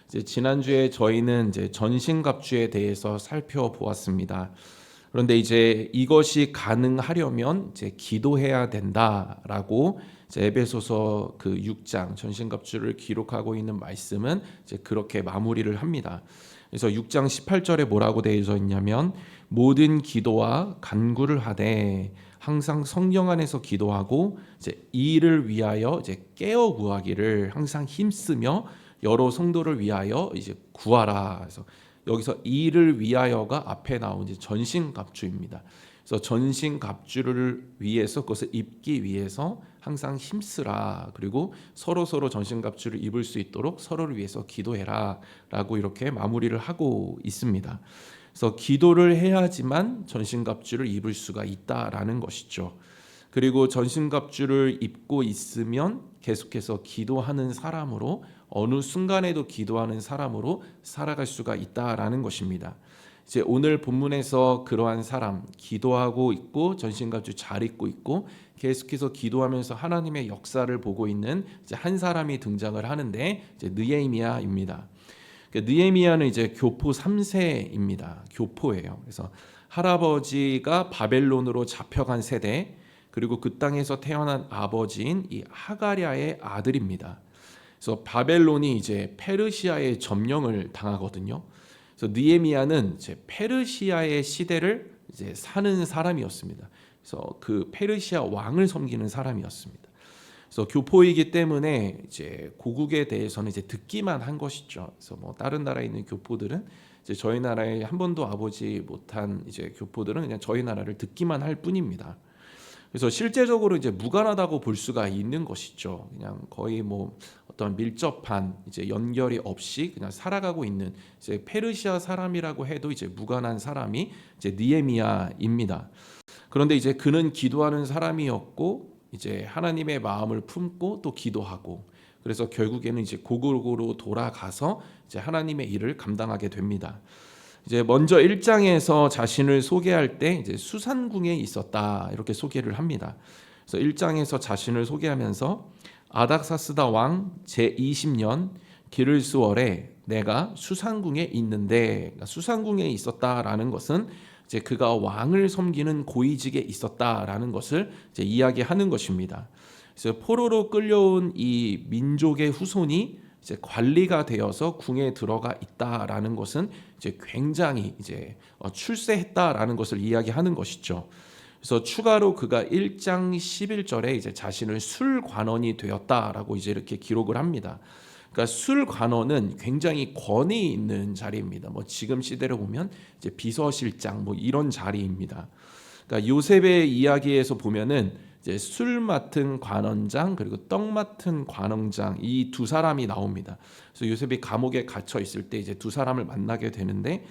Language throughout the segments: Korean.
이제 지난주에 저희는 이제 전신갑주에 대해서 살펴보았습니다. 그런데 이제 이것이 가능하려면 이제 기도해야 된다라고 이제 에베소서 그 6장 전신갑주를 기록하고 있는 말씀은 이제 그렇게 마무리를 합니다. 그래서 6장 18절에 뭐라고 되어 있냐면 모든 기도와 간구를 하되 항상 성령 안에서 기도하고 이제 이 일을 위하여 이제 깨어 구하기를 항상 힘쓰며 여러 성도를 위하여 이제 구하라. 그래서 여기서 이 일을 위하여가 앞에 나온 이제 전신갑주입니다. 그래서 전신갑주를 위해서 그것을 입기 위해서 항상 힘쓰라. 그리고 서로 전신갑주를 입을 수 있도록 서로를 위해서 기도해라라고 이렇게 마무리를 하고 있습니다. 그래서 기도를 해야지만 전신갑주를 입을 수가 있다라는 것이죠. 그리고 전신갑주를 입고 있으면 계속해서 기도하는 사람으로 어느 순간에도 기도하는 사람으로 살아갈 수가 있다라는 것입니다. 이제 오늘 본문에서 그러한 사람 기도하고 있고 전신갑주 잘 입고 있고 계속해서 기도하면서 하나님의 역사를 보고 있는 이제 한 사람이 등장을 하는데 이제 느헤미야입니다. 느헤미야는 이제 교포 3세입니다. 교포예요. 그래서 할아버지가 바벨론으로 잡혀간 세대 그리고 그 땅에서 태어난 아버지인 이 하가랴의 아들입니다. 그래서 바벨론이 이제 페르시아의 점령을 당하거든요. 그래서 느헤미야는 이제 페르시아의 시대를 이제 사는 사람이었습니다. 그래서 그 페르시아 왕을 섬기는 사람이었습니다. 그래서 교포이기 때문에 이제 고국에 대해서는 이제 듣기만 한 것이죠. 그래서 뭐 다른 나라에 있는 교포들은 이제 저희 나라에 한 번도 와보지 못한 이제 교포들은 그냥 저희 나라를 듣기만 할 뿐입니다. 그래서 실제적으로 이제 무관하다고 볼 수가 있는 것이죠. 그냥 거의 뭐 어떤 밀접한 이제 연결이 없이 그냥 살아가고 있는 이제 페르시아 사람이라고 해도 이제 무관한 사람이 이제 느헤미야입니다. 그런데 이제 그는 기도하는 사람이었고 이제 하나님의 마음을 품고 또 기도하고 그래서 결국에는 이제 고국으로 돌아가서 이제 하나님의 일을 감당하게 됩니다. 이제 먼저 1장에서 자신을 소개할 때 이제 수산궁에 있었다 이렇게 소개를 합니다. 그래서 1장에서 자신을 소개하면서 아닥사스다 왕 제20년 기를스월에 내가 수산궁에 있는데 그러니까 수산궁에 있었다라는 것은 이제 그가 왕을 섬기는 고위직에 있었다라는 것을 이제 이야기하는 것입니다. 그래서 포로로 끌려온 이 민족의 후손이 이제 관리가 되어서 궁에 들어가 있다라는 것은 이제 굉장히 이제 출세했다라는 것을 이야기하는 것이죠. 그래서 추가로 그가 1장 11절에 이제 자신을 술관원이 되었다라고 이제 이렇게 기록을 합니다. 그러니까 술관원은 굉장히 권위 있는 자리입니다. 뭐 지금 시대로 보면 이제 비서실장 뭐 이런 자리입니다. 그러니까 요셉의 이야기에서 보면은 이제 술 맡은 관원장 그리고 떡 맡은 관원장 이 두 사람이 나옵니다. 그래서 요셉이 감옥에 갇혀 있을 때 이제 두 사람을 만나게 되는데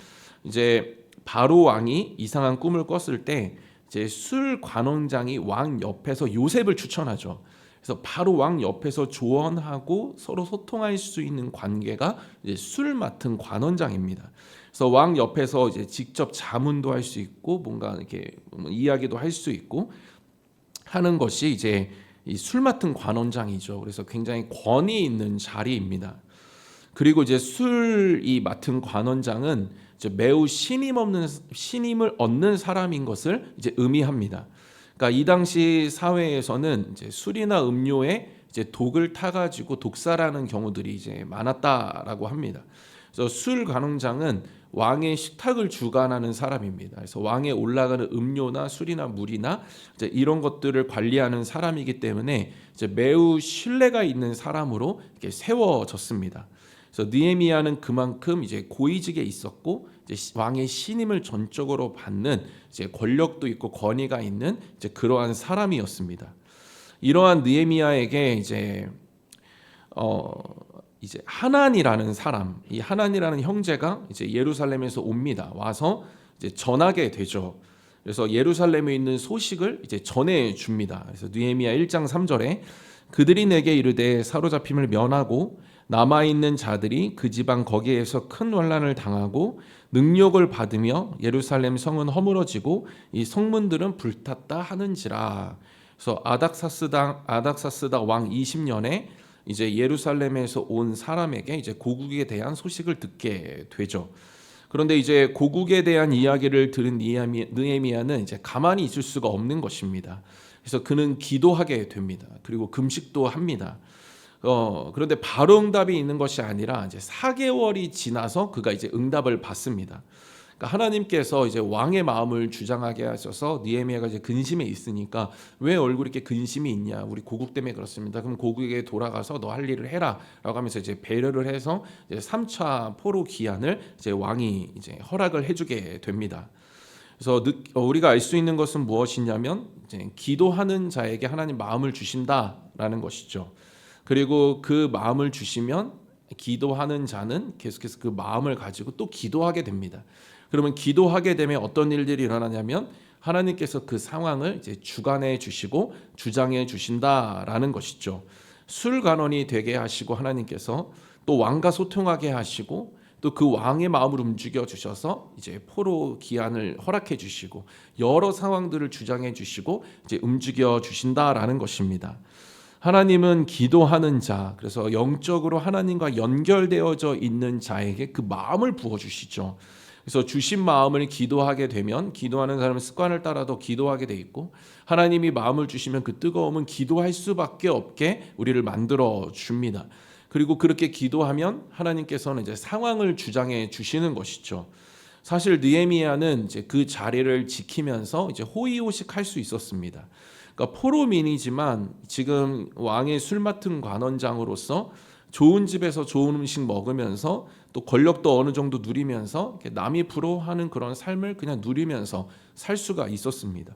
이제 바로 왕이 이상한 꿈을 꿨을 때 이제 술 관원장이 왕 옆에서 요셉을 추천하죠. 그래서 바로 왕 옆에서 조언하고 서로 소통할 수 있는 관계가 이제 술 맡은 관원장입니다. 그래서 왕 옆에서 이제 직접 자문도 할 수 있고 뭔가 이렇게 이야기도 할 수 있고 하는 것이 이제 이 술 맡은 관원장이죠. 그래서 굉장히 권위 있는 자리입니다. 그리고 이제 술이 맡은 관원장은 이제 매우 신임을 얻는 사람인 것을 이제 의미합니다. 그러니까 이 당시 사회에서는 이제 술이나 음료에 이제 독을 타가지고 독살하는 경우들이 이제 많았다라고 합니다. 그래서 술 관원장은 왕의 식탁을 주관하는 사람입니다. 그래서 왕에 올라가는 음료나 술이나 물이나 이제 이런 것들을 관리하는 사람이기 때문에 이제 매우 신뢰가 있는 사람으로 이렇게 세워졌습니다. 그래서 느헤미야는 그만큼 이제 고위직에 있었고 이제 왕의 신임을 전적으로 받는 이제 권력도 있고 권위가 있는 이제 그러한 사람이었습니다. 이러한 느헤미야에게 이제 하난이라는 사람, 이 하난이라는 형제가 이제 예루살렘에서 옵니다. 와서 이제 전하게 되죠. 그래서 예루살렘에 있는 소식을 이제 전해 줍니다. 그래서 느헤미야 1장 3절에 그들이 내게 이르되 사로잡힘을 면하고 남아 있는 자들이 그 지방 거기에서 큰 환난을 당하고 능력을 받으며 예루살렘 성은 허물어지고 이 성문들은 불탔다 하는지라. 그래서 아닥사스다 왕 20년에 이제 예루살렘에서 온 사람에게 이제 고국에 대한 소식을 듣게 되죠. 그런데 이제 고국에 대한 이야기를 들은 느헤미야는 이제 가만히 있을 수가 없는 것입니다. 그래서 그는 기도하게 됩니다. 그리고 금식도 합니다. 그런데 바로 응답이 있는 것이 아니라 이제 4개월이 지나서 그가 이제 응답을 받습니다. 그러니까 하나님께서 이제 왕의 마음을 주장하게 하셔서 느헤미야가 이제 근심에 있으니까 왜 얼굴이 이렇게 근심이 있냐? 우리 고국 때문에 그렇습니다. 그럼 고국에 돌아가서 너 할 일을 해라라고 하면서 이제 배려를 해서 이제 3차 포로 기한을 이제 왕이 이제 허락을 해주게 됩니다. 그래서 우리가 알 수 있는 것은 무엇이냐면 이제 기도하는 자에게 하나님 마음을 주신다라는 것이죠. 그리고 그 마음을 주시면 기도하는 자는 계속해서 그 마음을 가지고 또 기도하게 됩니다. 그러면 기도하게 되면 어떤 일들이 일어나냐면 하나님께서 그 상황을 이제 주관해 주시고 주장해 주신다라는 것이죠. 술관원이 되게 하시고 하나님께서 또 왕과 소통하게 하시고 또 그 왕의 마음을 움직여 주셔서 이제 포로 기한을 허락해 주시고 여러 상황들을 주장해 주시고 이제 움직여 주신다라는 것입니다. 하나님은 기도하는 자, 그래서 영적으로 하나님과 연결되어져 있는 자에게 그 마음을 부어 주시죠. 그래서 주신 마음을 기도하게 되면 기도하는 사람은 습관을 따라도 기도하게 돼 있고 하나님이 마음을 주시면 그 뜨거움은 기도할 수밖에 없게 우리를 만들어 줍니다. 그리고 그렇게 기도하면 하나님께서는 이제 상황을 주장해 주시는 것이죠. 사실 느헤미야는 이제 그 자리를 지키면서 이제 호의호식할 수 있었습니다. 그러니까 포로민이지만 지금 왕의 술 맡은 관원장으로서 좋은 집에서 좋은 음식 먹으면서 또 권력도 어느 정도 누리면서 남이 부러워하는 그런 삶을 그냥 누리면서 살 수가 있었습니다.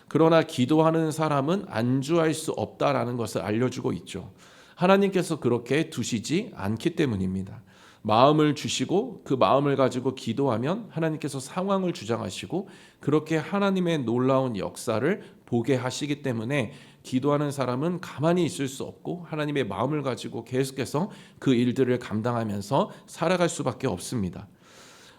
그러나 기도하는 사람은 안주할 수 없다라는 것을 알려주고 있죠. 하나님께서 그렇게 두시지 않기 때문입니다. 마음을 주시고 그 마음을 가지고 기도하면 하나님께서 상황을 주장하시고 그렇게 하나님의 놀라운 역사를 보게 하시기 때문에 기도하는 사람은 가만히 있을 수 없고 하나님의 마음을 가지고 계속해서 그 일들을 감당하면서 살아갈 수밖에 없습니다.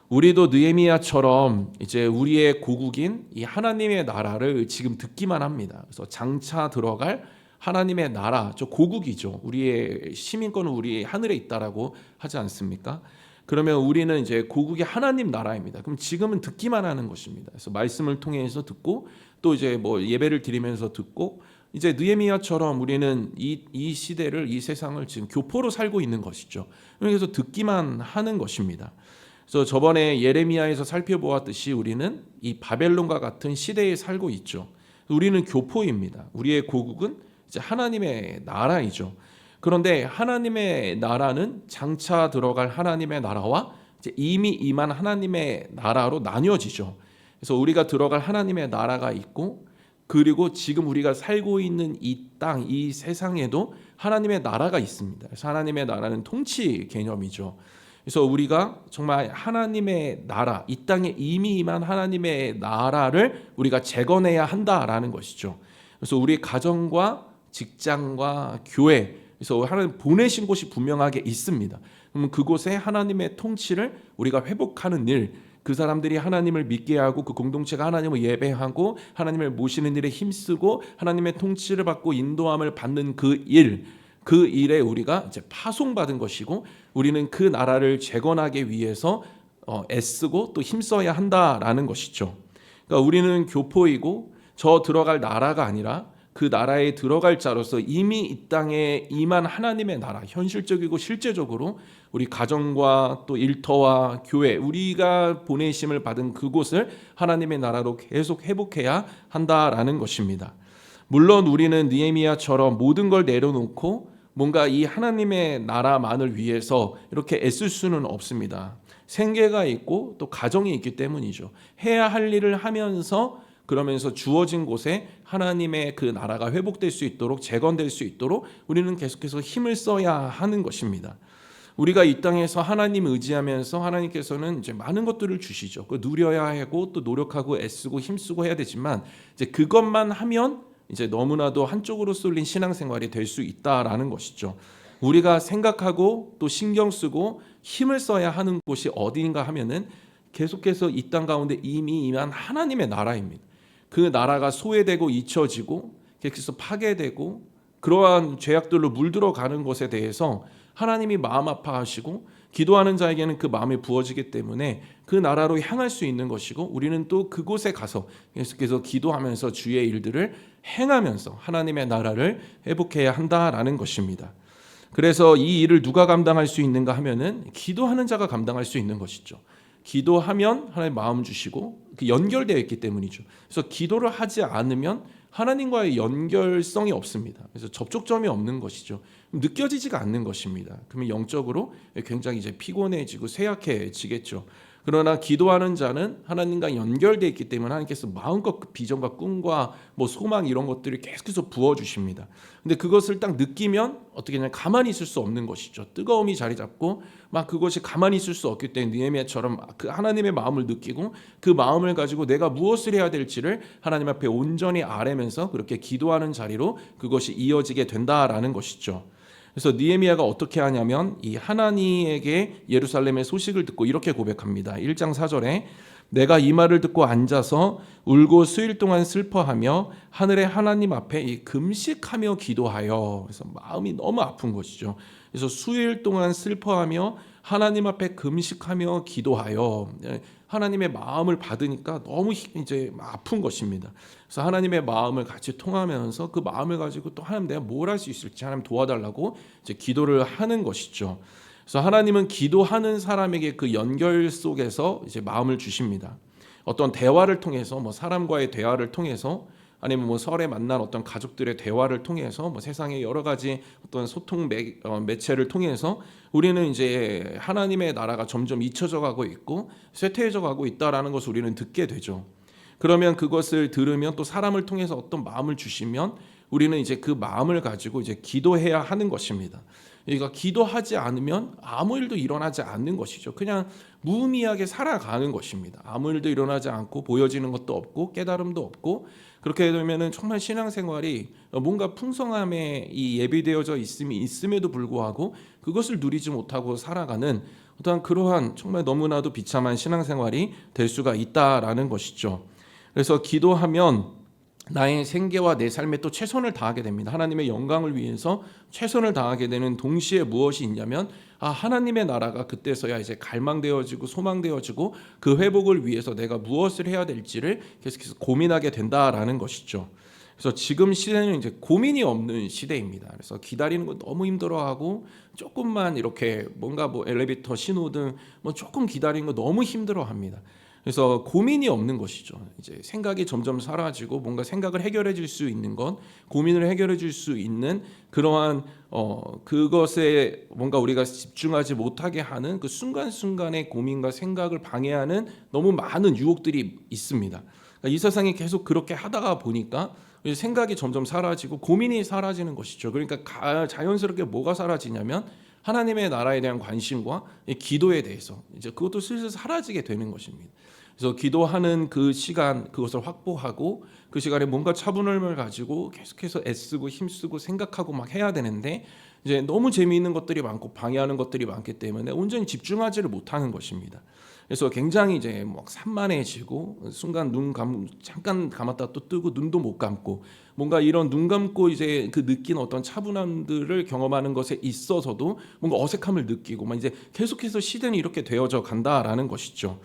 우리도 느헤미야처럼 이제 우리의 고국인 이 하나님의 나라를 지금 듣기만 합니다. 그래서 장차 들어갈 하나님의 나라, 저 고국이죠. 우리의 시민권은 우리 하늘에 있다라고 하지 않습니까? 그러면 우리는 이제 고국이 하나님 나라입니다. 그럼 지금은 듣기만 하는 것입니다. 그래서 말씀을 통해서 듣고 또 이제 뭐 예배를 드리면서 듣고 이제 느헤미야처럼 우리는 이 시대를 이 세상을 지금 교포로 살고 있는 것이죠. 그래서 듣기만 하는 것입니다. 그래서 저번에 예레미야에서 살펴보았듯이 우리는 이 바벨론과 같은 시대에 살고 있죠. 우리는 교포입니다. 우리의 고국은 이제 하나님의 나라이죠. 그런데 하나님의 나라는 장차 들어갈 하나님의 나라와 이제 이미 임한 하나님의 나라로 나뉘어지죠. 그래서 우리가 들어갈 하나님의 나라가 있고 그리고 지금 우리가 살고 있는 이 땅, 이 세상에도 하나님의 나라가 있습니다. 그래서 하나님의 나라는 통치 개념이죠. 그래서 우리가 정말 하나님의 나라, 이 땅에 이미 임한 하나님의 나라를 우리가 재건해야 한다라는 것이죠. 그래서 우리 가정과 직장과 교회, 그래서 하나님 보내신 곳이 분명하게 있습니다. 그러면 그곳에 하나님의 통치를 우리가 회복하는 일, 그 사람들이 하나님을 믿게 하고 그 공동체가 하나님을 예배하고 하나님을 모시는 일에 힘쓰고 하나님의 통치를 받고 인도함을 받는 그 일에 우리가 이제 파송받은 것이고 우리는 그 나라를 재건하기 위해서 애쓰고 또 힘써야 한다라는 것이죠. 그러니까 우리는 교포이고 저 들어갈 나라가 아니라 그 나라에 들어갈 자로서 이미 이 땅에 임한 하나님의 나라, 현실적이고 실제적으로 우리 가정과 또 일터와 교회, 우리가 보내심을 받은 그곳을 하나님의 나라로 계속 회복해야 한다라는 것입니다. 물론 우리는 느헤미야처럼 모든 걸 내려놓고 뭔가 이 하나님의 나라만을 위해서 이렇게 애쓸 수는 없습니다. 생계가 있고 또 가정이 있기 때문이죠. 해야 할 일을 하면서 그러면서 주어진 곳에 하나님의 그 나라가 회복될 수 있도록 재건될 수 있도록 우리는 계속해서 힘을 써야 하는 것입니다. 우리가 이 땅에서 하나님 의지하면서 하나님께서는 이제 많은 것들을 주시죠. 그 누려야 하고 또 노력하고 애쓰고 힘쓰고 해야 되지만 이제 그것만 하면 이제 너무나도 한쪽으로 쏠린 신앙생활이 될 수 있다라는 것이죠. 우리가 생각하고 또 신경 쓰고 힘을 써야 하는 곳이 어디인가 하면은 계속해서 이 땅 가운데 이미 임한 하나님의 나라입니다. 그 나라가 소외되고 잊혀지고 계속해서 파괴되고 그러한 죄악들로 물들어가는 것에 대해서 하나님이 마음 아파하시고 기도하는 자에게는 그 마음이 부어지기 때문에 그 나라로 향할 수 있는 것이고 우리는 또 그곳에 가서 계속해서 기도하면서 주의 일들을 행하면서 하나님의 나라를 회복해야 한다라는 것입니다. 그래서 이 일을 누가 감당할 수 있는가 하면은 기도하는 자가 감당할 수 있는 것이죠. 기도하면 하나님 마음 주시고 그 연결되어 있기 때문이죠. 그래서 기도를 하지 않으면 하나님과의 연결성이 없습니다. 그래서 접촉점이 없는 것이죠. 느껴지지가 않는 것입니다. 그러면 영적으로 굉장히 이제 피곤해지고 쇠약해지겠죠. 그러나 기도하는 자는 하나님과 연결되어 있기 때문에 하나님께서 마음껏 그 비전과 꿈과 뭐 소망 이런 것들을 계속해서 부어주십니다. 근데 그것을 딱 느끼면 어떻게 그냥 가만히 있을 수 없는 것이죠. 뜨거움이 자리 잡고 막 그것이 가만히 있을 수 없기 때문에 느헤미야처럼 그 하나님의 마음을 느끼고 그 마음을 가지고 내가 무엇을 해야 될지를 하나님 앞에 온전히 아뢰면서 그렇게 기도하는 자리로 그것이 이어지게 된다라는 것이죠. 그래서 느헤미야가 어떻게 하냐면 이 하나님에게 예루살렘의 소식을 듣고 이렇게 고백합니다. 1장 4절에 내가 이 말을 듣고 앉아서 울고 수일 동안 슬퍼하며 하늘의 하나님 앞에 이 금식하며 기도하여, 그래서 마음이 너무 아픈 것이죠. 그래서 수일 동안 슬퍼하며 하나님 앞에 금식하며 기도하여 하나님의 마음을 받으니까 너무 이제 아픈 것입니다. 그래서 하나님의 마음을 같이 통하면서 그 마음을 가지고 또 하나님 내가 뭘 할 수 있을지 하나님 도와달라고 이제 기도를 하는 것이죠. 그래서 하나님은 기도하는 사람에게 그 연결 속에서 이제 마음을 주십니다. 어떤 대화를 통해서 뭐 사람과의 대화를 통해서 아니면 뭐 설에 만난 어떤 가족들의 대화를 통해서 뭐 세상의 여러 가지 어떤 소통 매체를 통해서 우리는 이제 하나님의 나라가 점점 잊혀져 가고 있고 쇠퇴해져 가고 있다라는 것을 우리는 듣게 되죠. 그러면 그것을 들으면 또 사람을 통해서 어떤 마음을 주시면 우리는 이제 그 마음을 가지고 이제 기도해야 하는 것입니다. 그러니까 기도하지 않으면 아무 일도 일어나지 않는 것이죠. 그냥 무의미하게 살아가는 것입니다. 아무 일도 일어나지 않고 보여지는 것도 없고 깨달음도 없고 그렇게 되면은 정말 신앙생활이 뭔가 풍성함에 이 예비되어져 있음에도 불구하고 그것을 누리지 못하고 살아가는 어떠한 그러한 정말 너무나도 비참한 신앙생활이 될 수가 있다라는 것이죠. 그래서 기도하면 나의 생계와 내 삶에 또 최선을 다하게 됩니다. 하나님의 영광을 위해서 최선을 다하게 되는 동시에 무엇이 있냐면 하나님의 나라가 그때서야 이제 갈망되어지고 소망되어지고 그 회복을 위해서 내가 무엇을 해야 될지를 계속해서 고민하게 된다라는 것이죠. 그래서 지금 시대는 이제 고민이 없는 시대입니다. 그래서 기다리는 거 너무 힘들어하고 조금만 이렇게 뭔가 뭐 엘리베이터 신호등 뭐 조금 기다리는 거 너무 힘들어합니다. 그래서 고민이 없는 것이죠. 이제 생각이 점점 사라지고 뭔가 생각을 해결해 줄 수 있는 것, 고민을 해결해 줄 수 있는 그러한 그것에 뭔가 우리가 집중하지 못하게 하는 그 순간순간의 고민과 생각을 방해하는 너무 많은 유혹들이 있습니다. 그러니까 이 세상이 계속 그렇게 하다가 보니까 생각이 점점 사라지고 고민이 사라지는 것이죠. 그러니까 자연스럽게 뭐가 사라지냐면 하나님의 나라에 대한 관심과 기도에 대해서 이제 그것도 슬슬 사라지게 되는 것입니다. 그래서 기도하는 그 시간 그것을 확보하고 그 시간에 뭔가 차분함을 가지고 계속해서 애쓰고 힘쓰고 생각하고 막 해야 되는데 이제 너무 재미있는 것들이 많고 방해하는 것들이 많기 때문에 온전히 집중하지를 못하는 것입니다. 그래서 굉장히 이제 막 산만해지고 순간 잠깐 감았다 또 뜨고 눈도 못 감고 뭔가 이런 눈 감고 이제 그 느낀 어떤 차분함들을 경험하는 것에 있어서도 뭔가 어색함을 느끼고 막 이제 계속해서 시대는 이렇게 되어져 간다라는 것이죠.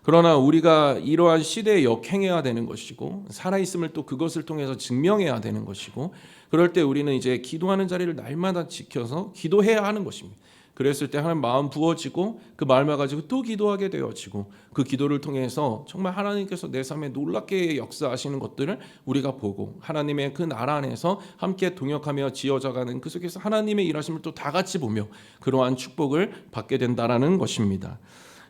그러나 우리가 이러한 시대에 역행해야 되는 것이고 살아있음을 또 그것을 통해서 증명해야 되는 것이고 그럴 때 우리는 이제 기도하는 자리를 날마다 지켜서 기도해야 하는 것입니다. 그랬을 때 하나님 마음 부어지고 그 마음을 가지고 또 기도하게 되어지고 그 기도를 통해서 정말 하나님께서 내 삶에 놀랍게 역사하시는 것들을 우리가 보고 하나님의 그 나라 안에서 함께 동역하며 지어져가는 그 속에서 하나님의 일하심을 또 다 같이 보며 그러한 축복을 받게 된다라는 것입니다.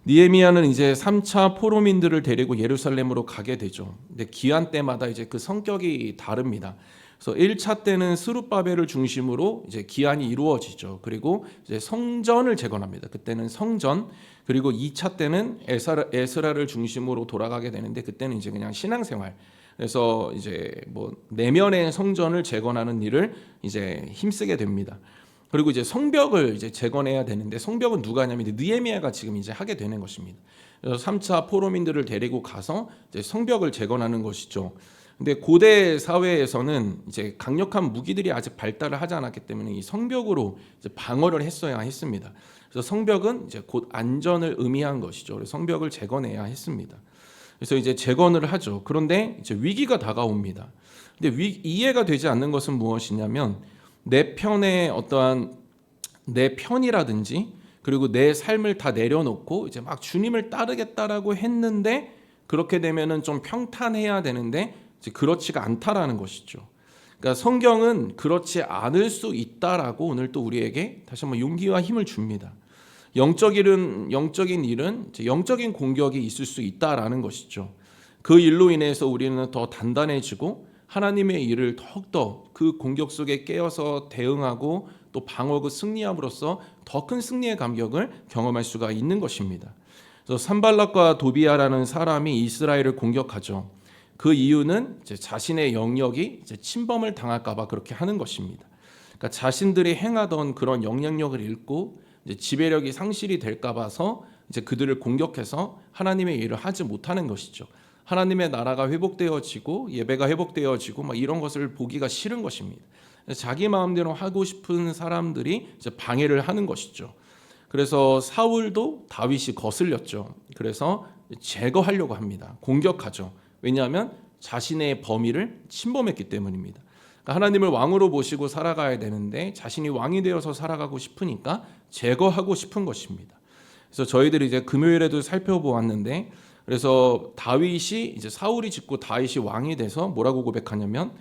느헤미야는 이제 3차 포로민들을 데리고 예루살렘으로 가게 되죠. 근데 기한 때마다 이제 그 성격이 다릅니다. 그래서 1차 때는 스룹바벨을 중심으로 이제 기한이 이루어지죠. 그리고 이제 성전을 재건합니다. 그때는 성전. 그리고 2차 때는 에스라를 중심으로 돌아가게 되는데 그때는 이제 그냥 신앙생활. 그래서 이제 뭐 내면의 성전을 재건하는 일을 이제 힘쓰게 됩니다. 그리고 이제 성벽을 이제 재건해야 되는데 성벽은 누가 하냐면 느헤미야가 지금 이제 하게 되는 것입니다. 그래서 3차 포로민들을 데리고 가서 이제 성벽을 재건하는 것이죠. 근데 고대 사회에서는 이제 강력한 무기들이 아직 발달을 하지 않았기 때문에 이 성벽으로 이제 방어를 했어야 했습니다. 그래서 성벽은 이제 곧 안전을 의미한 것이죠. 그래서 성벽을 재건해야 했습니다. 그래서 이제 재건을 하죠. 그런데 이제 위기가 다가옵니다. 근데 이해가 되지 않는 것은 무엇이냐면 내 편의 어떠한 내 편이라든지 그리고 내 삶을 다 내려놓고 이제 막 주님을 따르겠다라고 했는데 그렇게 되면은 좀 평탄해야 되는데 이제 그렇지가 않다라는 것이죠. 그러니까 성경은 그렇지 않을 수 있다라고 오늘 또 우리에게 다시 한번 용기와 힘을 줍니다. 영적인 일은 영적인 공격이 있을 수 있다라는 것이죠. 그 일로 인해서 우리는 더 단단해지고 하나님의 일을 더욱더 그 공격 속에 깨어서 대응하고 또 방어고 승리함으로써 더 큰 승리의 감격을 경험할 수가 있는 것입니다. 그래서 산발락과 도비아라는 사람이 이스라엘을 공격하죠. 그 이유는 이제 자신의 영역이 이제 침범을 당할까봐 그렇게 하는 것입니다. 그러니까 자신들이 행하던 그런 영향력을 잃고 이제 지배력이 상실이 될까봐서 이제 그들을 공격해서 하나님의 일을 하지 못하는 것이죠. 하나님의 나라가 회복되어지고 예배가 회복되어지고 막 이런 것을 보기가 싫은 것입니다. 자기 마음대로 하고 싶은 사람들이 이제 방해를 하는 것이죠. 그래서 사울도 다윗이 거슬렸죠. 그래서 제거하려고 합니다. 공격하죠. 왜냐하면 자신의 범위를 침범했기 때문입니다. 그러니까 하나님을 왕으로 모시고 살아가야 되는데 자신이 왕이 되어서 살아가고 싶으니까 제거하고 싶은 것입니다. 그래서 저희들이 이제 금요일에도 살펴보았는데 그래서 다윗이 이제 사울이 짓고 다윗이 왕이 돼서 뭐라고 고백하냐면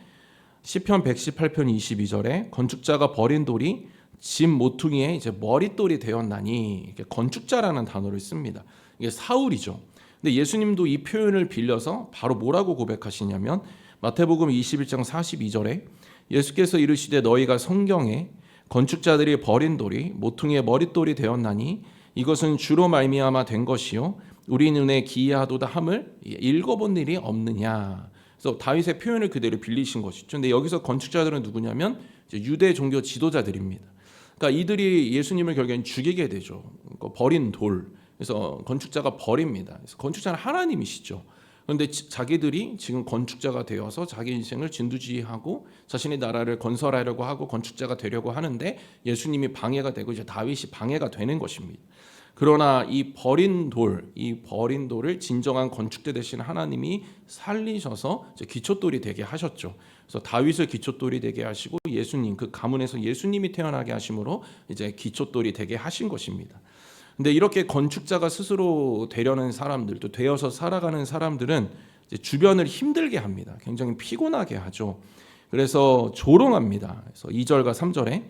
시편 118편 22절에 건축자가 버린 돌이 집 모퉁이에 이제 머릿돌이 되었나니 이렇게 건축자라는 단어를 씁니다. 이게 사울이죠. 근데 예수님도 이 표현을 빌려서 바로 뭐라고 고백하시냐면 마태복음 21장 42절에 예수께서 이르시되 너희가 성경에 건축자들이 버린 돌이 모퉁이의 머릿돌이 되었나니 이것은 주로 말미암아 된 것이요 우리 눈에 기이하도다 함을 읽어본 일이 없느냐. 그래서 다윗의 표현을 그대로 빌리신 것이죠. 근데 여기서 건축자들은 누구냐면 유대 종교 지도자들입니다. 그러니까 이들이 예수님을 결국엔 죽이게 되죠. 버린 돌. 그래서 건축자가 버립니다. 그래서 건축자는 하나님이시죠. 그런데 자기들이 지금 건축자가 되어서 자기 인생을 진두지휘하고 자신의 나라를 건설하려고 하고 건축자가 되려고 하는데 예수님이 방해가 되고 이제 다윗이 방해가 되는 것입니다. 그러나 이 버린 돌을 진정한 건축대 되신 하나님이 살리셔서 이제 기초돌이 되게 하셨죠. 그래서 다윗을 기초돌이 되게 하시고 예수님 그 가문에서 예수님이 태어나게 하심으로 이제 기초돌이 되게 하신 것입니다. 근데 이렇게 건축자가 스스로 되려는 사람들 또 되어서 살아가는 사람들은 이제 주변을 힘들게 합니다. 굉장히 피곤하게 하죠. 그래서 조롱합니다. 그래서 2절과 3절에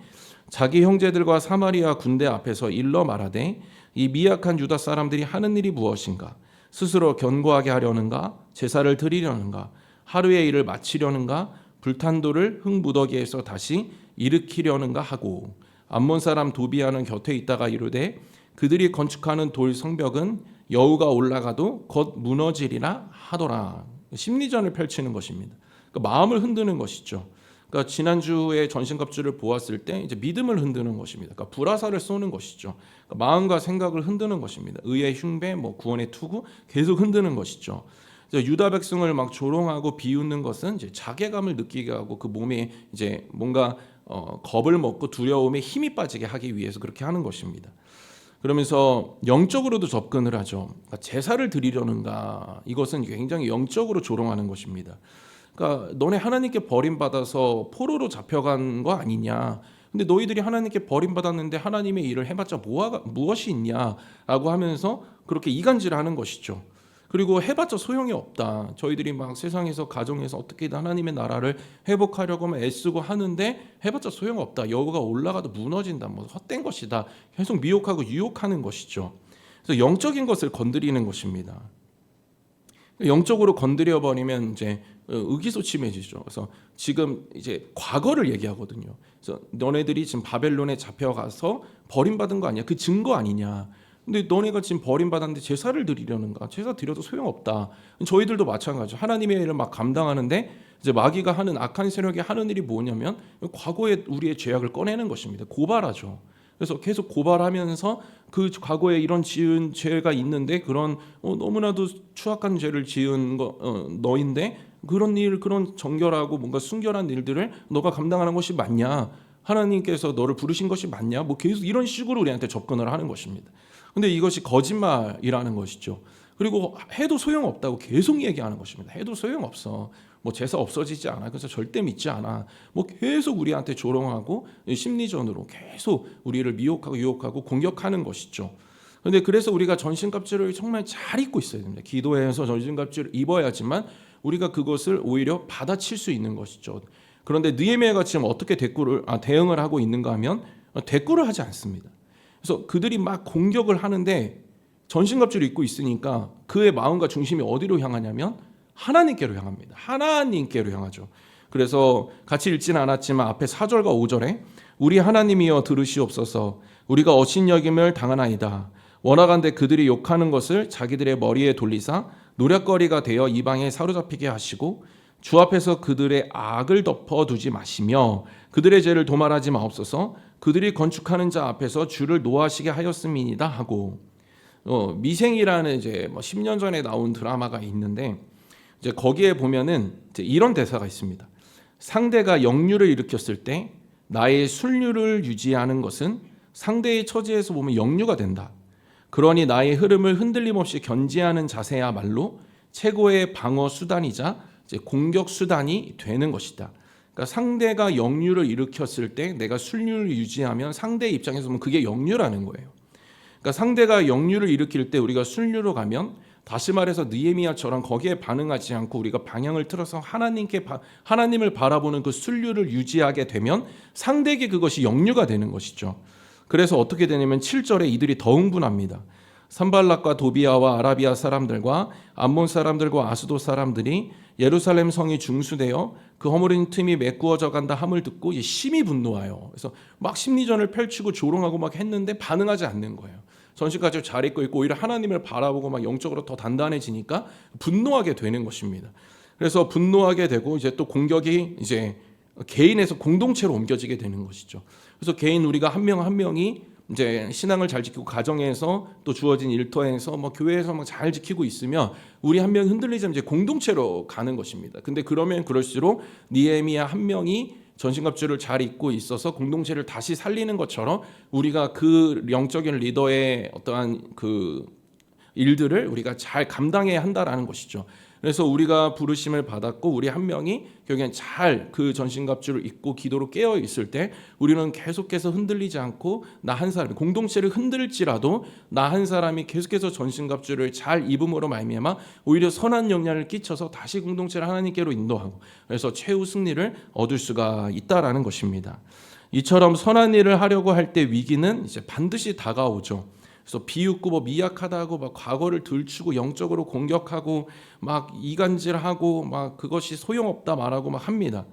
자기 형제들과 사마리아 군대 앞에서 일러 말하되 이 미약한 유다 사람들이 하는 일이 무엇인가? 스스로 견고하게 하려는가? 제사를 드리려는가? 하루의 일을 마치려는가? 불탄 돌을 흙무더기에서 다시 일으키려는가 하고 암몬 사람 도비아는 곁에 있다가 이르되 그들이 건축하는 돌 성벽은 여우가 올라가도 곧 무너지리라 하더라. 심리전을 펼치는 것입니다. 그러니까 마음을 흔드는 것이죠. 그러니까 지난주에 전신갑주를 보았을 때 이제 믿음을 흔드는 것입니다. 그러니까 불화살을 쏘는 것이죠. 그러니까 마음과 생각을 흔드는 것입니다. 의의 흉배, 구원의 투구 계속 흔드는 것이죠. 유다 백성을 막 조롱하고 비웃는 것은 이제 자괴감을 느끼게 하고 그 몸에 이제 뭔가 겁을 먹고 두려움에 힘이 빠지게 하기 위해서 그렇게 하는 것입니다. 그러면서 영적으로도 접근을 하죠. 그러니까 제사를 드리려는가 이것은 굉장히 영적으로 조롱하는 것입니다. 그러니까 너네 하나님께 버림받아서 포로로 잡혀간 거 아니냐. 근데 너희들이 하나님께 버림받았는데 하나님의 일을 해봤자 무엇이 있냐라고 하면서 그렇게 이간질하는 것이죠. 그리고 해봤자 소용이 없다. 저희들이 막 세상에서 가정에서 어떻게든 하나님의 나라를 회복하려고 애쓰고 하는데 해봤자 소용없다. 여우가 올라가도 무너진다. 헛된 것이다. 계속 미혹하고 유혹하는 것이죠. 그래서 영적인 것을 건드리는 것입니다. 영적으로 건드려 버리면 이제 의기소침해지죠. 그래서 지금 이제 과거를 얘기하거든요. 그래서 너네들이 지금 바벨론에 잡혀가서 버림받은 거 아니야? 그 증거 아니냐? 근데 너네가 지금 버림받았는데 제사를 드리려는가? 제사 드려도 소용없다. 저희들도 마찬가지죠. 하나님의 일을 막 감당하는데 이제 마귀가 하는 악한 세력이 하는 일이 뭐냐면 과거에 우리의 죄악을 꺼내는 것입니다. 고발하죠. 그래서 계속 고발하면서 그 과거에 이런 지은 죄가 있는데 그런 너무나도 추악한 죄를 지은 거 너인데 그런 일, 그런 정결하고 뭔가 순결한 일들을 너가 감당하는 것이 맞냐? 하나님께서 너를 부르신 것이 맞냐? 뭐 계속 이런 식으로 우리한테 접근을 하는 것입니다. 근데 이것이 거짓말이라는 것이죠. 그리고 해도 소용없다고 계속 얘기하는 것입니다. 해도 소용없어. 뭐 제사 없어지지 않아. 그래서 절대 믿지 않아. 뭐 계속 우리한테 조롱하고 심리전으로 계속 우리를 미혹하고 유혹하고 공격하는 것이죠. 그런데 그래서 우리가 전신갑주를 정말 잘 입고 있어야 됩니다. 기도해서 전신갑주를 입어야지만 우리가 그것을 오히려 받아칠 수 있는 것이죠. 그런데 느헤미야가 지금 어떻게 대응을 하고 있는가 하면 대꾸를 하지 않습니다. 그래서 그들이 막 공격을 하는데 전신갑주를 입고 있으니까 그의 마음과 중심이 어디로 향하냐면 하나님께로 향합니다. 하나님께로 향하죠. 그래서 같이 읽지는 않았지만 앞에 4절과 5절에 우리 하나님이여 들으시옵소서 우리가 어신여김을 당하나이다. 원하간대 그들이 욕하는 것을 자기들의 머리에 돌리사 노략거리가 되어 이방에 사로잡히게 하시고 주 앞에서 그들의 악을 덮어두지 마시며 그들의 죄를 도말하지 마옵소서 그들이 건축하는 자 앞에서 주를 노하시게 하였음이니이다 하고 미생이라는 이제 10년 전에 나온 드라마가 있는데 이제 거기에 보면은 이제 이런 대사가 있습니다. 상대가 역류를 일으켰을 때 나의 순류를 유지하는 것은 상대의 처지에서 보면 역류가 된다. 그러니 나의 흐름을 흔들림 없이 견지하는 자세야말로 최고의 방어 수단이자 이제 공격 수단이 되는 것이다. 그러니까 상대가 역류를 일으켰을 때 내가 순류를 유지하면 상대의 입장에서 보면 그게 역류라는 거예요. 그러니까 상대가 역류를 일으킬 때 우리가 순류로 가면 다시 말해서 느헤미야처럼 거기에 반응하지 않고 우리가 방향을 틀어서 하나님을 바라보는 그 순류를 유지하게 되면 상대에게 그것이 역류가 되는 것이죠. 그래서 어떻게 되냐면 7절에 이들이 더 흥분합니다. 산발락과 도비아와 아라비아 사람들과 암몬 사람들과 아스도 사람들이 예루살렘 성이 중수되어 그 허물인 틈이 메꾸어져 간다 함을 듣고 심히 분노하여 그래서 막 심리전을 펼치고 조롱하고 막 했는데 반응하지 않는 거예요. 전신까지 잘 입고 있고 오히려 하나님을 바라보고 막 영적으로 더 단단해지니까 분노하게 되는 것입니다. 그래서 분노하게 되고 이제 또 공격이 이제 개인에서 공동체로 옮겨지게 되는 것이죠. 그래서 개인 우리가 한 명 한 명이 이제 신앙을 잘 지키고 가정에서 또 주어진 일터에서 뭐 교회에서 막 잘 지키고 있으면 우리 한 명이 흔들리자면 이제 공동체로 가는 것입니다. 근데 그러면 그럴수록 느헤미야 한 명이 전신갑주를 잘 입고 있어서 공동체를 다시 살리는 것처럼 우리가 그 영적인 리더의 어떠한 그 일들을 우리가 잘 감당해야 한다라는 것이죠. 그래서 우리가 부르심을 받았고 우리 한 명이 결국엔 잘 그 전신갑주를 입고 기도로 깨어 있을 때 우리는 계속해서 흔들리지 않고 나 한 사람이 공동체를 흔들지라도 나 한 사람이 계속해서 전신갑주를 잘 입음으로 말미암아 오히려 선한 영향을 끼쳐서 다시 공동체를 하나님께로 인도하고 그래서 최후 승리를 얻을 수가 있다라는 것입니다. 이처럼 선한 일을 하려고 할 때 위기는 이제 반드시 다가오죠. 그래서 비웃고 뭐 미약하다고 막 과거를 들추고 영적으로 공격하고 막 이간질하고 막 그것이 소용없다 말하고 막 합니다.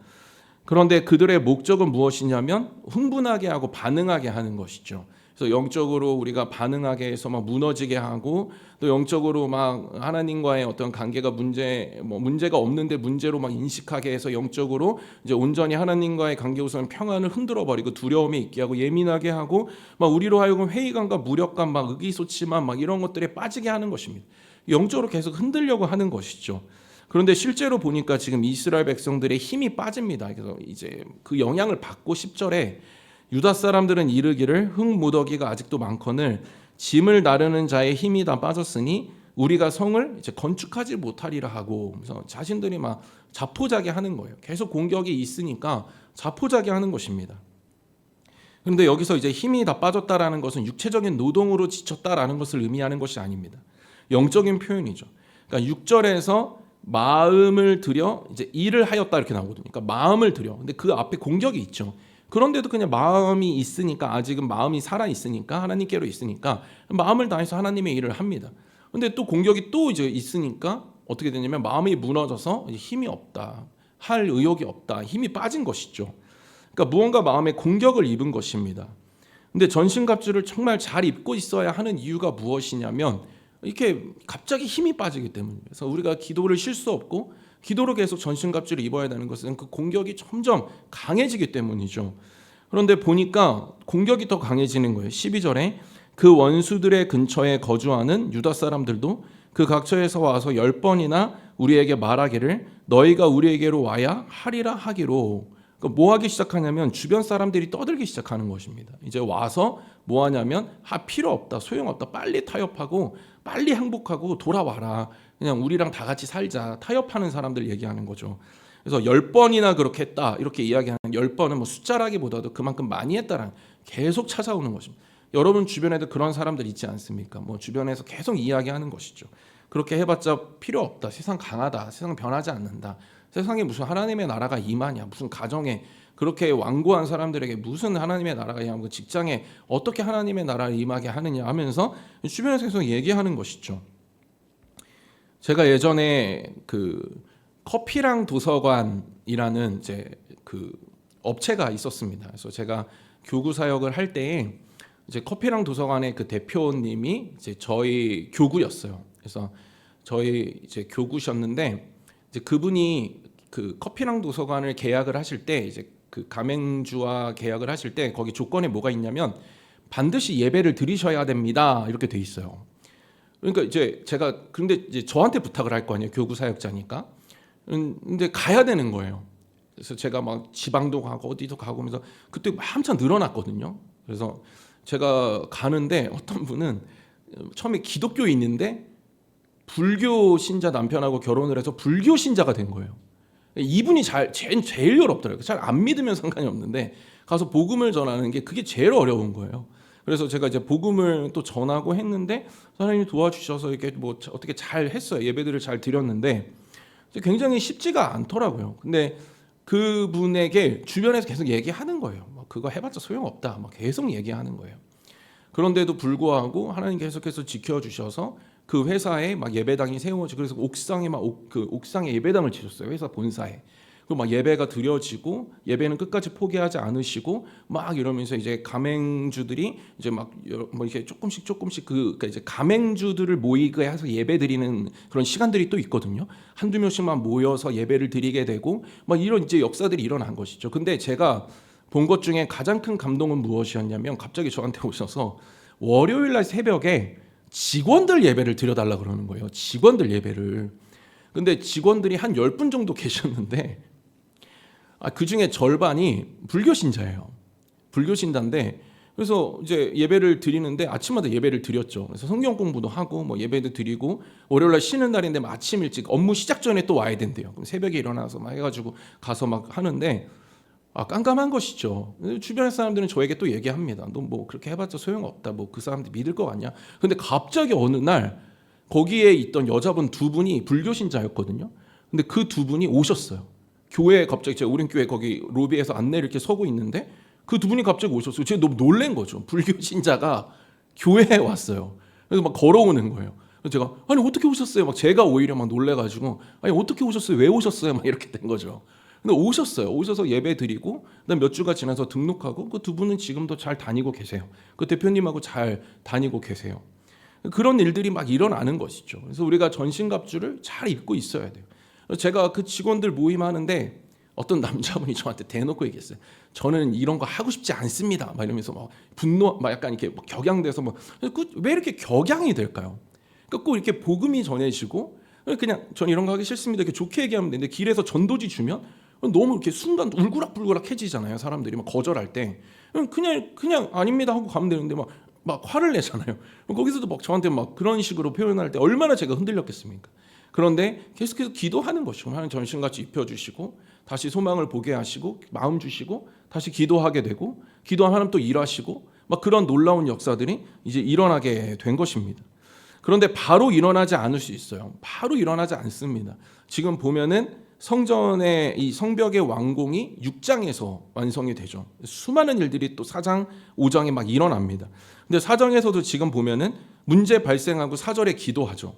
그런데 그들의 목적은 무엇이냐면 흥분하게 하고 반응하게 하는 것이죠. 그래서 영적으로 우리가 반응하게 해서 막 무너지게 하고 또 영적으로 막 하나님과의 어떤 관계가 문제가 없는데 문제로 막 인식하게 해서 영적으로 이제 온전히 하나님과의 관계 우선 평안을 흔들어 버리고 두려움이 있게 하고 예민하게 하고 막 우리로 하여금 회의감과 무력감 막 의기소침함 막 이런 것들에 빠지게 하는 것입니다. 영적으로 계속 흔들려고 하는 것이죠. 그런데 실제로 보니까 지금 이스라엘 백성들의 힘이 빠집니다. 그래서 이제 그 영향을 받고 10절에 유다 사람들은 이르기를 흙무더기가 아직도 많거늘 짐을 나르는 자의 힘이 다 빠졌으니 우리가 성을 이제 건축하지 못하리라 하고 그래서 자신들이 막 자포자기하는 거예요. 계속 공격이 있으니까 자포자기하는 것입니다. 그런데 여기서 이제 힘이 다 빠졌다라는 것은 육체적인 노동으로 지쳤다라는 것을 의미하는 것이 아닙니다. 영적인 표현이죠. 그러니까 6절에서 마음을 들여 이제 일을 하였다 이렇게 나오거든요. 그러니까 마음을 들여. 근데 그 앞에 공격이 있죠. 그런데도 그냥 마음이 있으니까 아직은 마음이 살아 있으니까 하나님께로 있으니까 마음을 다해서 하나님의 일을 합니다. 근데 또 공격이 또 이제 있으니까 어떻게 되냐면 마음이 무너져서 힘이 없다. 할 의욕이 없다. 힘이 빠진 것이죠. 그러니까 무언가 마음에 공격을 입은 것입니다. 근데 전신갑주를 정말 잘 입고 있어야 하는 이유가 무엇이냐면 이렇게 갑자기 힘이 빠지기 때문입니다. 그래서 우리가 기도를 쉴 수 없고 기도로 계속 전신갑주를 입어야 되는 것은 그 공격이 점점 강해지기 때문이죠. 그런데 보니까 공격이 더 강해지는 거예요. 12절에 그 원수들의 근처에 거주하는 유다 사람들도 그 각처에서 와서 10번이나 우리에게 말하기를 너희가 우리에게로 와야 하리라 하기로. 그러니까 뭐 하기 시작하냐면 주변 사람들이 떠들기 시작하는 것입니다. 이제 와서 뭐 하냐면 필요 없다, 소용없다, 빨리 타협하고 빨리 행복하고 돌아와라, 그냥 우리랑 다 같이 살자, 타협하는 사람들 얘기하는 거죠. 그래서 10번이나 그렇게 했다 이렇게 이야기하는, 10번은 뭐 숫자라기보다도 그만큼 많이 했다라는, 계속 찾아오는 것입니다. 여러분 주변에도 그런 사람들 있지 않습니까? 뭐 주변에서 계속 이야기하는 것이죠. 그렇게 해봤자 필요 없다, 세상 강하다, 세상 변하지 않는다, 세상에 무슨 하나님의 나라가 임하냐, 무슨 가정에 그렇게 완고한 사람들에게 무슨 하나님의 나라가 임하고, 직장에 어떻게 하나님의 나라를 임하게 하느냐 하면서 주변에서 계속 얘기하는 것이죠. 제가 예전에 그 커피랑 도서관이라는 이제 그 업체가 있었습니다. 그래서 제가 교구 사역을 할 때에 이제 커피랑 도서관의 그 대표님이 이제 저희 교구였어요. 그래서 저희 이제 교구셨는데, 이제 그분이 그 커피랑 도서관을 계약을 하실 때, 이제 그 가맹주와 계약을 하실 때 거기 조건에 뭐가 있냐면 반드시 예배를 드리셔야 됩니다 이렇게 돼 있어요. 그러니까 이제 제가 근데 이제 저한테 부탁을 할 거 아니에요, 교구 사역자니까. 근데 가야 되는 거예요. 그래서 제가 막 지방도 가고 어디도 가고 하면서 그때 한참 늘어났거든요. 그래서 제가 가는데 어떤 분은 처음에 기독교인인데 불교 신자 남편하고 결혼을 해서 불교 신자가 된 거예요. 이분이 제일 어렵더라고요. 잘 안 믿으면 상관이 없는데 가서 복음을 전하는 게 그게 제일 어려운 거예요. 그래서 제가 이제 복음을 또 전하고 했는데 하나님이 도와주셔서 이렇게 뭐 어떻게 잘 했어요. 예배들을 잘 드렸는데 굉장히 쉽지가 않더라고요. 근데 그분에게 주변에서 계속 얘기하는 거예요. 뭐 그거 해봤자 소용없다, 막 계속 얘기하는 거예요. 그런데도 불구하고 하나님 계속해서 지켜주셔서 그 회사에 막 예배당이 세워지고, 그래서 옥상에 옥상에 예배당을 지셨어요, 회사 본사에. 그리고 막 예배가 드려지고, 예배는 끝까지 포기하지 않으시고 막 이러면서 이제 가맹주들이 이제 막 뭐 이렇게 조금씩 그러니까 이제 가맹주들을 모이게 해서 예배 드리는 그런 시간들이 또 있거든요. 한두 명씩만 모여서 예배를 드리게 되고 막 이런 이제 역사들이 일어난 것이죠. 근데 제가 본 것 중에 가장 큰 감동은 무엇이었냐면, 갑자기 저한테 오셔서 월요일 날 새벽에 직원들 예배를 드려달라 그러는 거예요. 직원들 예배를. 근데 직원들이 한 10분 정도 계셨는데 그 중에 절반이 불교 신자예요. 불교 신자인데, 그래서 이제 예배를 드리는데 아침마다 예배를 드렸죠. 그래서 성경 공부도 하고 뭐 예배도 드리고, 월요일 날 쉬는 날인데 아침 일찍 업무 시작 전에 또 와야 된대요. 그럼 새벽에 일어나서 막 해가지고 가서 막 하는데 깜깜한 것이죠. 주변의 사람들은 저에게 또 얘기합니다. 너 뭐 그렇게 해봤자 소용없다, 뭐 그 사람들 믿을 거 같냐. 근데 갑자기 어느 날 거기에 있던 여자분 두 분이 불교 신자였거든요. 근데 그 두 분이 오셨어요. 교회에 갑자기, 제가 우린 교회 거기 로비에서 안내를 이렇게 서고 있는데 그 두 분이 갑자기 오셨어요. 제가 너무 놀란 거죠. 불교 신자가 교회에 왔어요. 그래서 막 걸어오는 거예요. 그래서 제가 아니 어떻게 오셨어요? 막 제가 오히려 막 놀래가지고 아니 어떻게 오셨어요? 왜 오셨어요? 막 이렇게 된 거죠. 근데 오셨어요. 오셔서 예배 드리고 그다음 몇 주가 지나서 등록하고, 그 두 분은 지금도 잘 다니고 계세요. 그 대표님하고 잘 다니고 계세요. 그런 일들이 막 일어나는 것이죠. 그래서 우리가 전신갑주를 잘 입고 있어야 돼요. 제가 그 직원들 모임하는데 어떤 남자분이 저한테 대놓고 얘기했어요. 저는 이런 거 하고 싶지 않습니다. 막 이러면서 막 막 약간 이렇게 막 격양돼서 왜 이렇게 격양이 될까요? 그러니까 꼭 이렇게 복음이 전해지고 그냥 전 이런 거 하기 싫습니다 이렇게 좋게 얘기하면 되는데, 길에서 전도지 주면 너무 이렇게 순간 울그락불그락해지잖아요. 사람들이 막 거절할 때 그냥 아닙니다 하고 가면 되는데 막 화를 내잖아요. 거기서도 막 저한테 막 그런 식으로 표현할 때 얼마나 제가 흔들렸겠습니까? 그런데 계속해서 기도하는 것이고, 하나님 전신같이 입혀주시고 다시 소망을 보게 하시고 마음 주시고 다시 기도하게 되고, 기도하면 하나님 또 일하시고 막 그런 놀라운 역사들이 이제 일어나게 된 것입니다. 그런데 바로 일어나지 않을 수 있어요. 바로 일어나지 않습니다. 지금 보면은 성전의 이 성벽의 완공이 6장에서 완성이 되죠. 수많은 일들이 또 4장, 5장에 막 일어납니다. 근데 4장에서도 지금 보면은 문제 발생하고 4절에 기도하죠.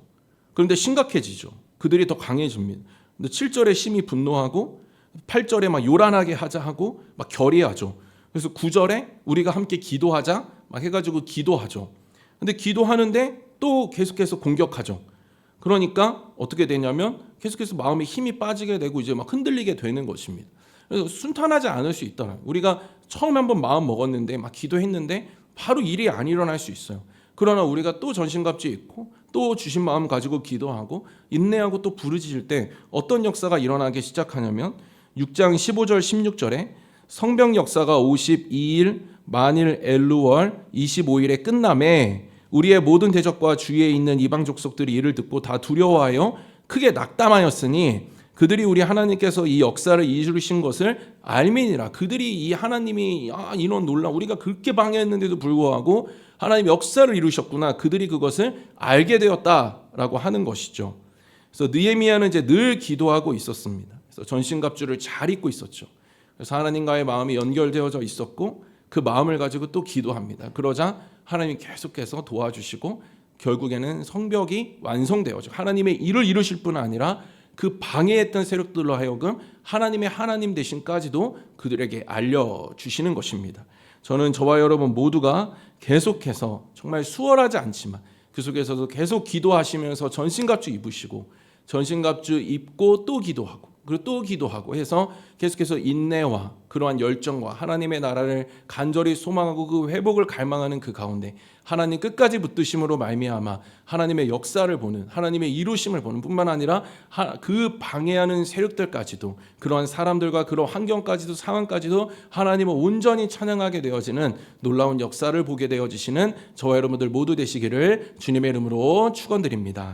그런데 심각해지죠. 그들이 더 강해집니다. 근데 7절에 심히 분노하고 8절에 막 요란하게 하자 하고 막 결의하죠. 그래서 9절에 우리가 함께 기도하자 막 해가지고 기도하죠. 근데 기도하는데 또 계속해서 공격하죠. 그러니까 어떻게 되냐면 계속해서 마음에 힘이 빠지게 되고 이제 막 흔들리게 되는 것입니다. 그래서 순탄하지 않을 수 있더라. 우리가 처음 한번 마음 먹었는데 막 기도했는데 바로 일이 안 일어날 수 있어요. 그러나 우리가 또 전신갑주 입고 또 주신 마음 가지고 기도하고 인내하고 또 부르짖을 때 어떤 역사가 일어나기 시작하냐면 6장 15절 16절에 성벽 역사가 52일 만일 엘루월 25일에 끝남에 우리의 모든 대적과 주위에 있는 이방 족속들이 이를 듣고 다 두려워하여 크게 낙담하였으니 그들이 우리 하나님께서 이 역사를 이루신 것을 알미니라. 그들이 이 하나님이 이런 놀라운 우리가 그렇게 방해했는데도 불구하고 하나님 역사를 이루셨구나. 그들이 그것을 알게 되었다라고 하는 것이죠. 그래서 느헤미야는 이제 늘 기도하고 있었습니다. 그래서 전신갑주를 잘 입고 있었죠. 그래서 하나님과의 마음이 연결되어져 있었고 그 마음을 가지고 또 기도합니다. 그러자 하나님이 계속해서 도와주시고 결국에는 성벽이 완성되어져 하나님의 일을 이루실 뿐 아니라 그 방해했던 세력들로 하여금 하나님의 하나님 되심까지도 그들에게 알려주시는 것입니다. 저는 저와 여러분 모두가 계속해서 정말 수월하지 않지만 그 속에서도 계속 기도하시면서 전신갑주 입으시고 전신갑주 입고 또 기도하고 그리고 또 기도하고 해서 계속해서 인내와 그러한 열정과 하나님의 나라를 간절히 소망하고 그 회복을 갈망하는 그 가운데 하나님 끝까지 붙드심으로 말미암아 하나님의 역사를 보는 하나님의 이루심을 보는 뿐만 아니라 그 방해하는 세력들까지도 그러한 사람들과 그런 환경까지도 상황까지도 하나님을 온전히 찬양하게 되어지는 놀라운 역사를 보게 되어지시는 저와 여러분들 모두 되시기를 주님의 이름으로 축원드립니다.